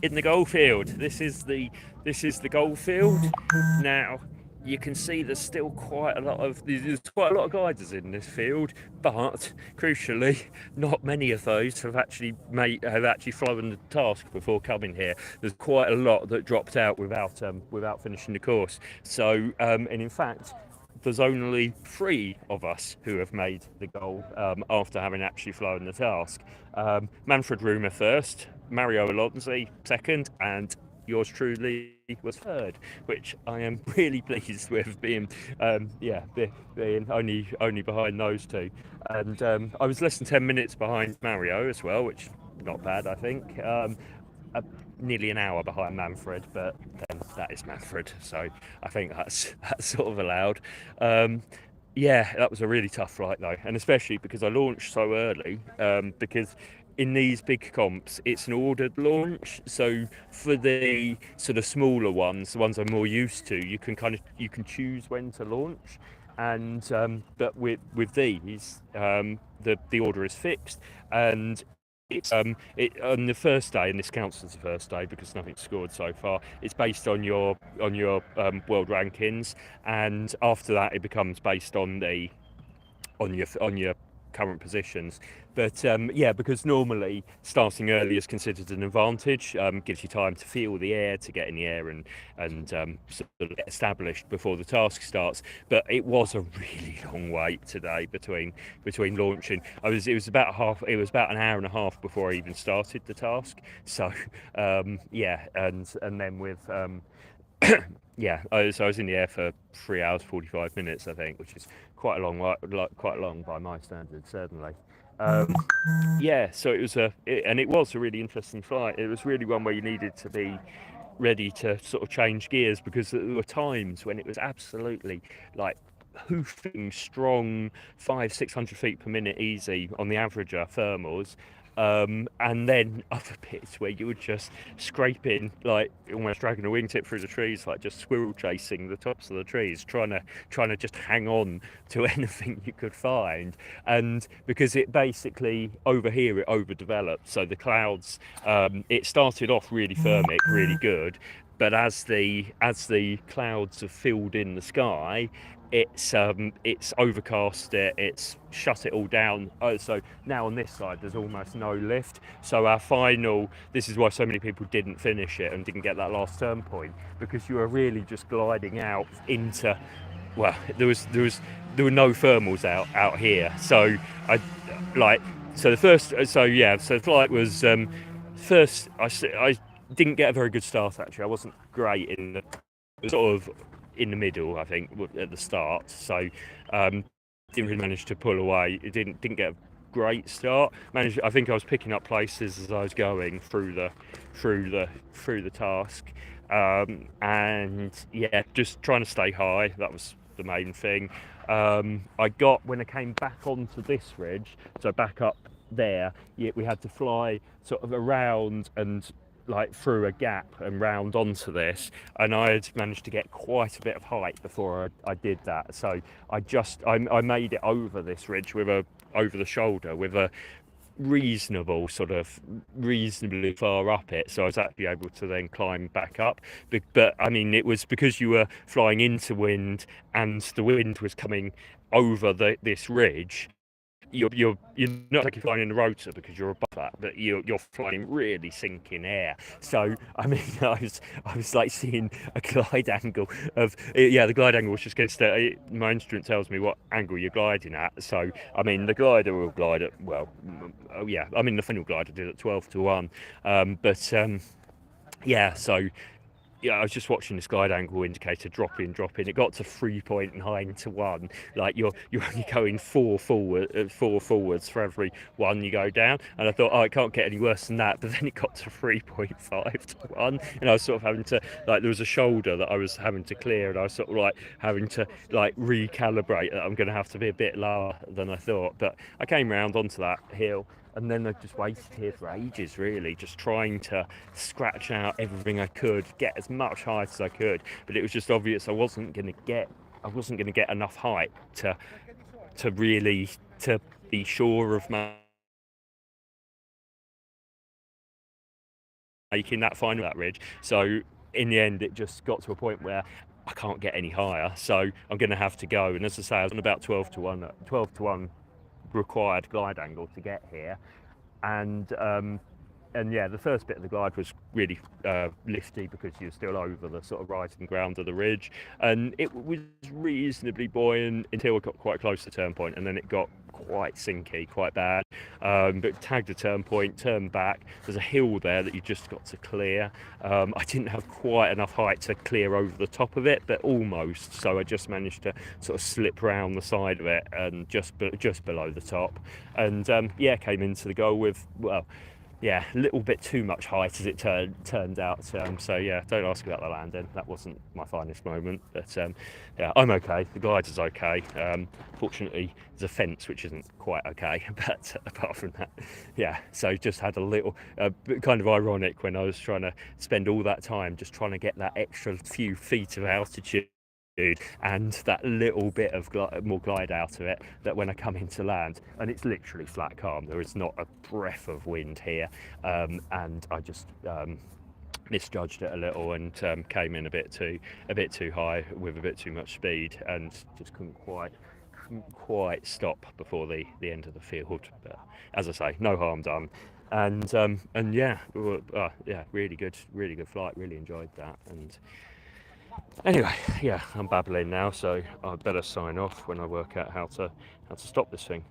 in the goal field. This is the goal field. Now you can see there's quite a lot of gliders in this field, but crucially, not many of those have actually flown the task before coming here. There's quite a lot that dropped out without finishing the course. So, and in fact, there's only 3 of us who have made the goal after having actually flown the task. Manfred Rumer first, Mario Alonso second, and yours truly was third, which I am really pleased with being only behind those 2. And I was less than 10 minutes behind Mario as well, which not bad, I think. Nearly an hour behind Manfred, but then that is Manfred, so I think that's sort of allowed. That was a really tough flight though, and especially because I launched so early. Because in these big comps, it's an ordered launch. So for the sort of smaller ones, the ones I'm more used to, you can choose when to launch. And but with these, the order is fixed, and on the first day, and this counts as the first day because nothing's scored so far. It's based on your world rankings, and after that, it becomes based on your current positions. But because normally starting early is considered an advantage, gives you time to feel the air, to get in the air and sort of get established before the task starts. But it was a really long wait today between launching. It was about an hour and a half before I even started the task. So and then with I was in the air for 3 hours 45 minutes, I think, which is quite quite long by my standards, certainly. Um, so it was a really interesting flight. It was really one where you needed to be ready to sort of change gears, because there were times when it was absolutely like hoofing strong 500-600 feet per minute easy on the averager thermals, and then other bits where you were just scraping, like almost dragging a wingtip through the trees, like just squirrel chasing the tops of the trees, trying to just hang on to anything you could find. And because it basically over here it overdeveloped, so the clouds, it started off really thermic, really good, but as the clouds have filled in the sky, it's overcast it's shut it all down. So now on this side there's almost no lift, so this is why so many people didn't finish it and didn't get that last turn point, because you were really just gliding out into, well, there were no thermals out here. So I like so the first so the flight was first I didn't get a very good start. Actually, I wasn't great in the sort of in the middle, I think, at the start. So didn't really manage to pull away. It didn't get a great start. I think I was picking up places as I was going through the task, and just trying to stay high. That was the main thing. When I came back onto this ridge, so back up there, we had to fly sort of around and like through a gap and round onto this, and I had managed to get quite a bit of height before I did that. So I made it over this ridge over the shoulder with a reasonably far up it, so I was actually able to then climb back up. But I mean, it was because you were flying into wind and the wind was coming over this ridge. You're not like you're flying in the rotor because you're above that, but you're flying really sinking air. So I mean, I was like seeing a glide angle of the glide angle was just against my instrument tells me what angle you're gliding at. So I mean, the glider will glide at the final glider did at 12-1, so I was just watching this glide angle indicator drop in. It got to 3.9-1. Like you're only going four forwards for every one you go down. And I thought, it can't get any worse than that. But then it got to 3.5-1, and I was sort of having to there was a shoulder that I was having to clear, and I was sort of like having to recalibrate that I'm going to have to be a bit lower than I thought. But I came round onto that hill. And then I just waited here for ages, really, just trying to scratch out everything I could, get as much height as I could. But it was just obvious I wasn't going to get enough height to really be sure of my making that final that ridge. So in the end, it just got to a point where I can't get any higher, so I'm going to have to go. And as I say, I was on about 12 to 1 required glide angle to get here, and yeah, the first bit of the glide was really lifty because you're still over the sort of rising ground of the ridge, and it was reasonably buoyant until it got quite close to turn point, and then it got quite sinky, quite bad. But tagged a turn point, turned back. There's a hill there that you just got to clear. I didn't have quite enough height to clear over the top of it, but almost. So I just managed to sort of slip round the side of it and just below the top, and yeah, came into the goal with, well, yeah, a little bit too much height as it turned out. So yeah, don't ask about the landing. That wasn't my finest moment, but yeah, I'm okay. The glide is okay. Fortunately, there's a fence which isn't quite okay, but apart from that, yeah. So just had a little, kind of ironic when I was trying to spend all that time just trying to get that extra few feet of altitude and that little bit of more glide out of it, that when I come into land, and it's literally flat calm, there is not a breath of wind here, and I just misjudged it a little and came in a bit too high with a bit too much speed, and just couldn't quite stop before the end of the field. But as I say, no harm done. And yeah, yeah, really good flight, really enjoyed that. And anyway, yeah, I'm babbling now, so I better sign off when I work out how to stop this thing.